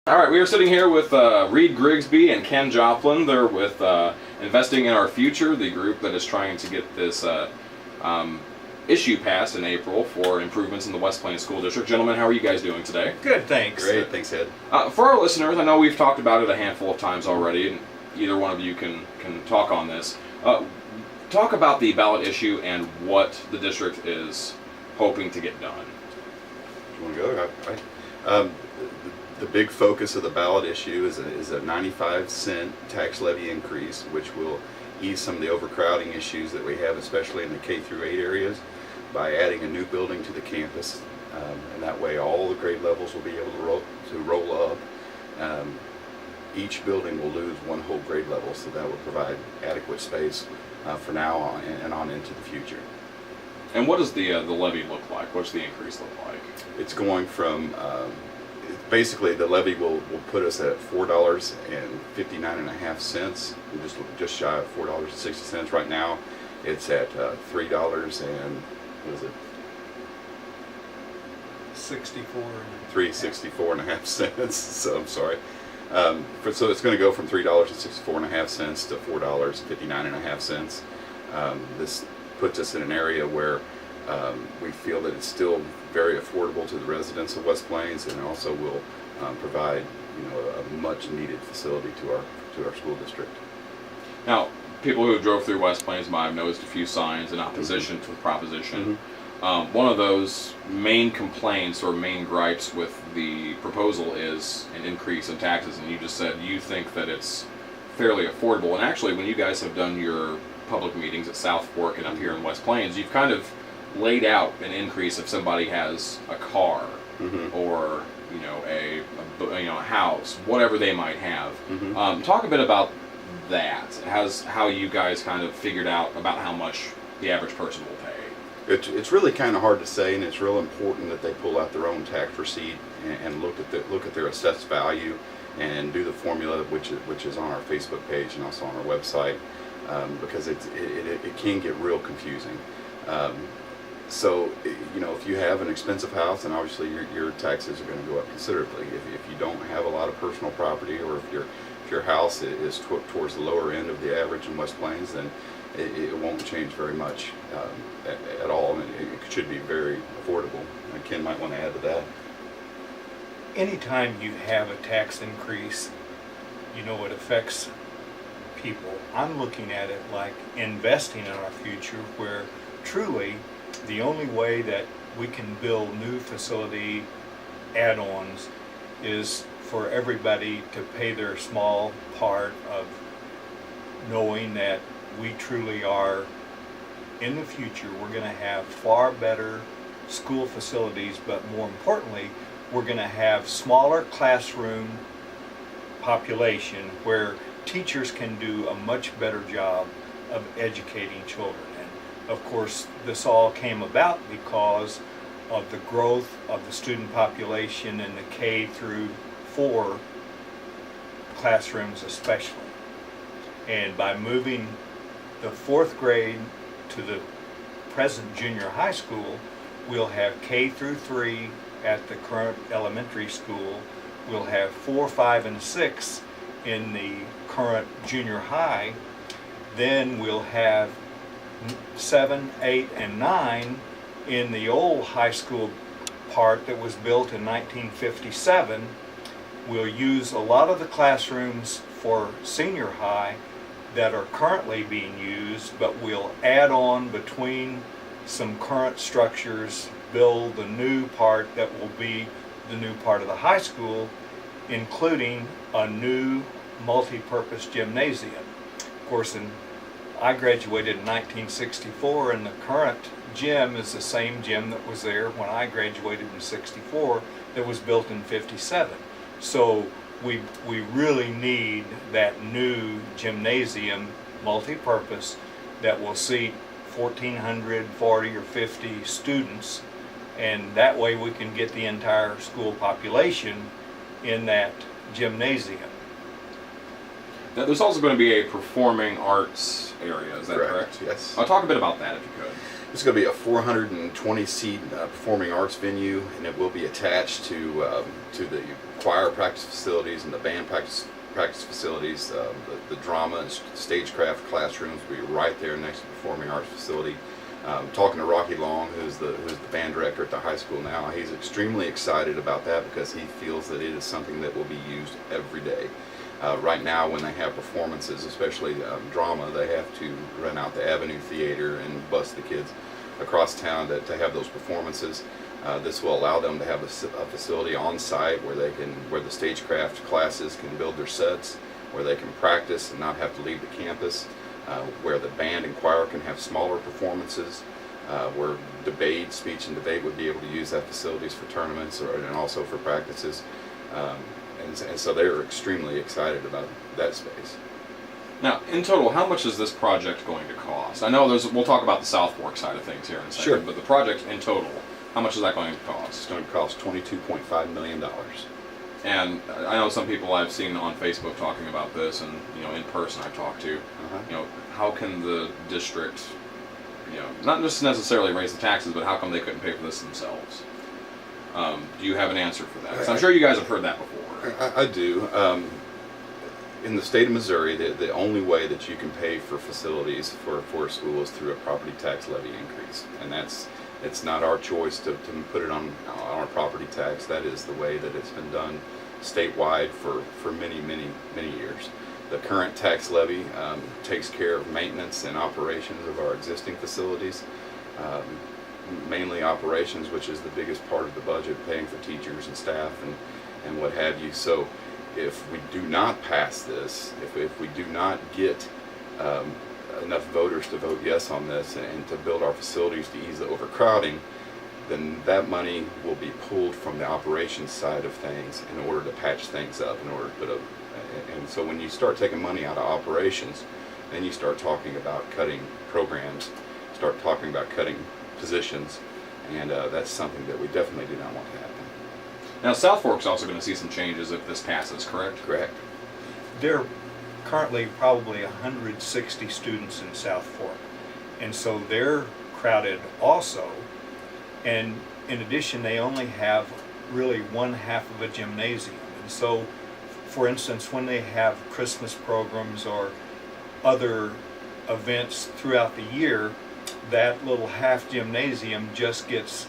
All right, we are sitting here with Reid Grigsby and Ken Joplin. They're with Investing in Our Future, the group that is trying to get this issue passed in April for improvements in the West Plains School District. Gentlemen, how are you guys doing today? Good, thanks. Great, thanks, Ed. For our listeners, I know we've talked about it a handful of times already, and either one of you can talk on this. Talk about the ballot issue and what the district is hoping to get done. Do you want to go? The big focus of the ballot issue is a 95-cent tax levy increase, which will ease some of the overcrowding issues that we have, especially in the K through 8 areas, by adding a new building to the campus, and that way all the grade levels will be able to roll up. Each building will lose one whole grade level, so that will provide adequate space for now on and on into the future. And what does the levy look like? What's the increase look like? It's going from basically the levy will put us at $4.59.5, just shy of $4.60 right now. It's at $3 and what is it? 3.64.5 cents. So I'm sorry. So it's going to go from $3.64.5 to $4.59.5. This puts us in an area where we feel that it's still very affordable to the residents of West Plains, and also will provide, a much needed facility to our school district. Now, people who drove through West Plains might have noticed a few signs in opposition to the proposition. One of those main complaints or main gripes with the proposal is an increase in taxes, and you just said you think that it's fairly affordable. And actually, when you guys have done your public meetings at South Fork and up here in West Plains, you've kind of laid out an increase if somebody has a car or a house, whatever they might have. Talk a bit about that. How you guys kind of figured out about how much the average person will pay. It's really kind of hard to say, and it's real important that they pull out their own tax receipt and look at their assessed value and do the formula, which is on our Facebook page and also on our website, because it can get real confusing. So, if you have an expensive house, then obviously your taxes are going to go up considerably. If you don't have a lot of personal property, or if your house is towards the lower end of the average in West Plains, then it won't change very much at all, and it should be very affordable. Ken might want to add to that. Anytime you have a tax increase, it affects people. I'm looking at it like investing in our future, where truly the only way that we can build new facility add-ons is for everybody to pay their small part of knowing that we truly are, in the future, we're going to have far better school facilities, but more importantly, we're going to have smaller classroom population where teachers can do a much better job of educating children. And of course, this all came about because of the growth of the student population in the K through 4 classrooms especially. And by moving the 4th grade to the present junior high school, we'll have K through 3 at the current elementary school. We'll have 4, 5, and 6 in the current junior high. Then we'll have 7, 8, and 9 in the old high school part that was built in 1957. We'll use a lot of the classrooms for senior high that are currently being used, but we'll add on between some current structures, build the new part that will be the new part of the high school, including a new multi-purpose gymnasium. Of course, I graduated in 1964, and the current gym is the same gym that was there when I graduated in 64, that was built in 57. So we really need that new gymnasium, multi-purpose, that will seat 1,440 or 50 students, and that way we can get the entire school population in that gymnasium. Now, there's also going to be a performing arts area, is that correct? Yes. I'll talk a bit about that if you could. It's going to be a 420-seat performing arts venue, and it will be attached to the choir practice facilities and the band practice facilities. The drama and stagecraft classrooms will be right there next to the performing arts facility. Talking to Rocky Long, who's the band director at the high school now, he's extremely excited about that because he feels that it is something that will be used every day. Right now, when they have performances, especially drama, they have to rent out the Avenue Theater and bus the kids across town to have those performances. This will allow them to have a facility on site where the stagecraft classes can build their sets, where they can practice and not have to leave the campus, where the band and choir can have smaller performances, where speech and debate would be able to use that facilities for tournaments and also for practices. And so they're extremely excited about that space. Now, in total, how much is this project going to cost? I know we'll talk about the South Fork side of things here in a second, Sure. But the project in total, how much is that going to cost? It's going to cost $22.5 million. And I know some people I've seen on Facebook talking about this, and in person I've talked to. How can the district, not just necessarily raise the taxes, but how come they couldn't pay for this themselves? Do you have an answer for that? 'Cause I'm sure you guys have heard that before. I do. In the state of Missouri, the only way that you can pay for facilities for a school is through a property tax levy increase, and it's not our choice to put it on our property tax. That is the way that it's been done statewide for many years. The current tax levy takes care of maintenance and operations of our existing facilities, mainly operations, which is the biggest part of the budget, paying for teachers and staff and what have you. So if we do not pass this, if we do not get enough voters to vote yes on this and to build our facilities to ease the overcrowding, then that money will be pulled from the operations side of things in order to patch things up, in order to put and so when you start taking money out of operations, then you start talking about cutting programs, start talking about cutting positions, and that's something that we definitely do not want to happen. Now, South Fork's also going to see some changes if this passes, correct? Correct. There are currently probably 160 students in South Fork, and so they're crowded also. And in addition, they only have really one half of a gymnasium. And so, for instance, when they have Christmas programs or other events throughout the year, that little half gymnasium just gets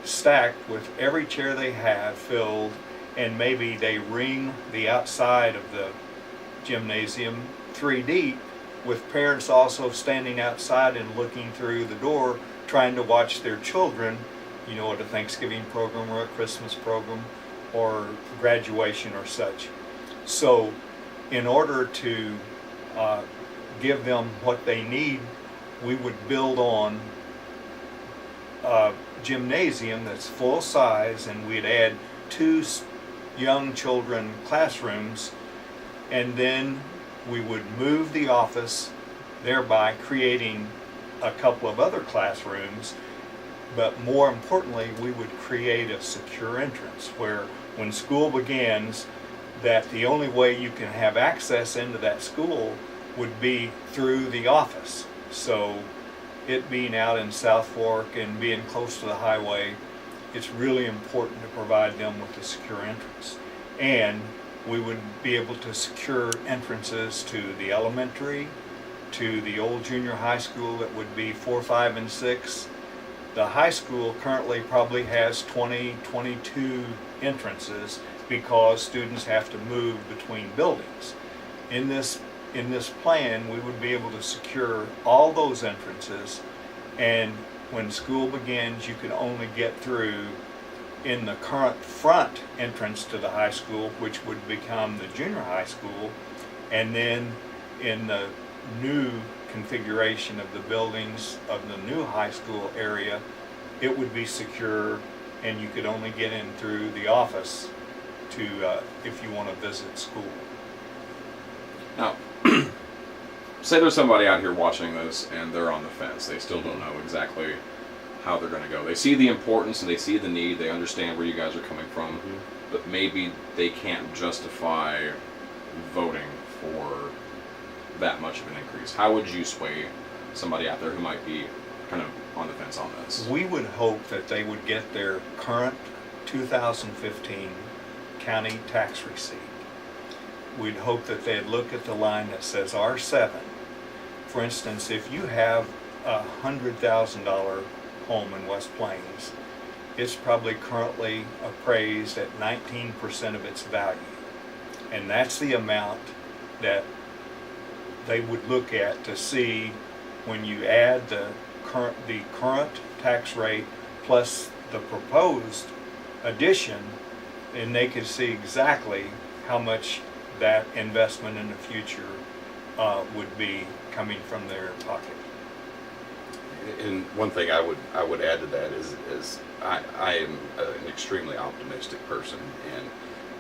stacked with every chair they have filled, and maybe they ring the outside of the gymnasium 3 deep, with parents also standing outside and looking through the door trying to watch their children, at a Thanksgiving program or a Christmas program or graduation or such. So in order to give them what they need, we would build on a gymnasium that's full size, and we'd add 2 young children classrooms, and then we would move the office, thereby creating a couple of other classrooms. But more importantly, we would create a secure entrance where when school begins, that the only way you can have access into that school would be through the office. So it being out in South Fork and being close to the highway, it's really important to provide them with a secure entrance. And we would be able to secure entrances to the elementary, to the old junior high school that would be 4, 5, and 6. The high school currently probably has 20, 22 entrances because students have to move between buildings. In this plan, we would be able to secure all those entrances, and when school begins, you can only get through in the current front entrance to the high school, which would become the junior high school, and then in the new configuration of the buildings of the new high school area, it would be secure, and you could only get in through the office to if you want to visit school. Now, say there's somebody out here watching this and they're on the fence. They still don't know exactly how they're going to go. They see the importance and they see the need. They understand where you guys are coming from, but maybe they can't justify voting for that much of an increase. How would you sway somebody out there who might be kind of on the fence on this. We would hope that they would get their current 2015 county tax receipt. We'd hope that they'd look at the line that says R7. For instance, if you have a $100,000 home in West Plains, it's probably currently appraised at 19% of its value. And that's the amount that they would look at to see when you add the current tax rate plus the proposed addition, and they could see exactly how much that investment in the future would be coming from their pocket. And one thing I would add to that is I am an extremely optimistic person, and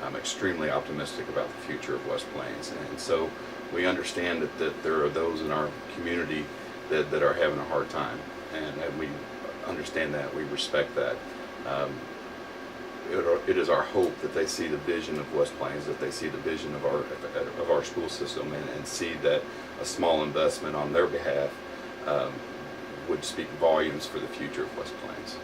I'm extremely optimistic about the future of West Plains. And so we understand that there are those in our community that are having a hard time, and we understand that, we respect that. It is our hope that they see the vision of West Plains, that they see the vision of our school system, and see that a small investment on their behalf would speak volumes for the future of West Plains.